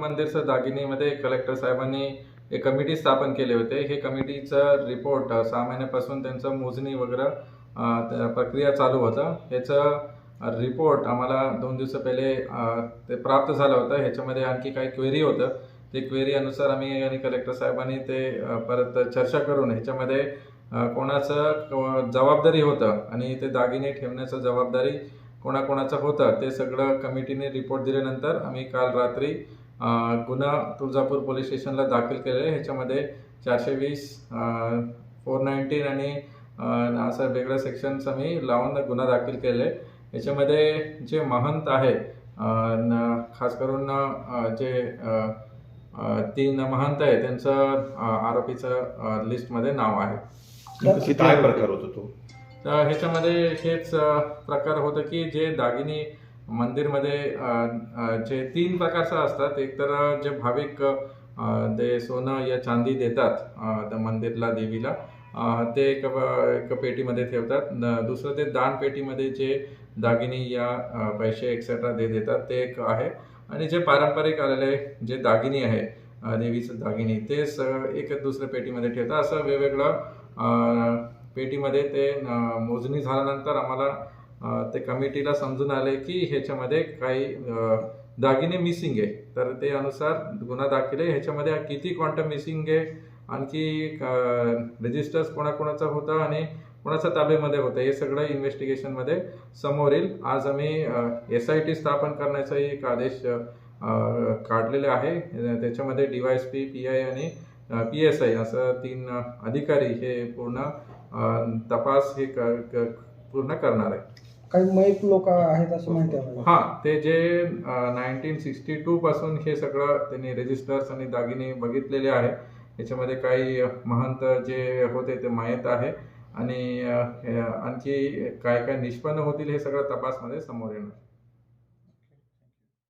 मंदिरचं दागिनीमध्ये collector साहेबांनी एक committee स्थापन केले होते। हे कमिटीचं रिपोर्ट 6 महिन्यापासून त्यांचं मोजणी वगैरे प्रक्रिया चालू होतं। ह्याचं रिपोर्ट आम्हाला 2 दिवस पहिले ते प्राप्त झालं होतं। ह्याच्यामध्ये आणखी काही क्वेरी होतं। ते क्वेरी अनुसार आम्ही आणि कलेक्टर साहेबांनी ते परत चर्चा करून ह्याच्यामध्ये कोणाचं जबाबदारी होतं आणि ते दागिने ठेवण्याचं जबाबदारी कोणाकोणाचं होतं ते सगळं कमिटीने रिपोर्ट दिल्यानंतर आम्ही काल रात्री गुन्हा तुळजापूर पोलीस स्टेशनला दाखल केले। ह्याच्यामध्ये 420 419 आणि असं वेगळं सेक्शन्स आम्ही लावून गुन्हा दाखल केले। याच्यामध्ये जे महंत आहे खास करून जे 3 महंत आहे त्यांचं आरोपीचं लिस्टमध्ये नाव आहे। काय प्रकार होता तो? तर ह्याच्यामध्ये हेच प्रकार होतं की जे दागिने मंदिरमध्ये जे 3 प्रकारचं असतात। एक तर जे भाविक ते सोनं या चांदी देतात त्या मंदिरला देवीला, ते एक पेटीमध्ये ठेवतात। दुसरं ते दान पेटीमध्ये जे दागिने या पैसे एक्सेट्रा देतात ते एक आहे। आणि जे पारंपरिक आलेले जे दागिने आहे देवीचं दागिने ते एक दुसऱ्या पेटीमध्ये ठेवतात। असं वेगवेगळं पेटीमध्ये ते मोजणी झाल्यानंतर आम्हाला ते कमिटीला समजून आले की ह्याच्यामध्ये काही दागिने मिसिंग आहे। तर ते अनुसार गुन्हा दाखल आहे। ह्याच्यामध्ये किती क्वांटम मिसिंग आहे, आणखी रजिस्टर्स कोणाकोणाचं होतं आणि कोणाच्या ताब्यामध्ये होतं हे सगळं इन्व्हेस्टिगेशनमध्ये समोर येईल। आज आम्ही SIT स्थापन करण्याचाही एक आदेश काढलेले आहे। त्याच्यामध्ये DYSP, PI आणि PSI असं 3 अधिकारी हे पूर्ण तपास हे पूर्ण करणार आहे। काही मयत लोक आहेत असं माहिती आहे? हां, ते जे 1962 पासून हे सगळं त्यांनी रजिस्टर्स आणि दागिने बघितलेले आहे। याच्यामध्ये काही महंत जे होते ते मयत आहे आणि आणखी काय काय निष्पन्न होतील हे सगळं तपासमध्ये समोर येणार।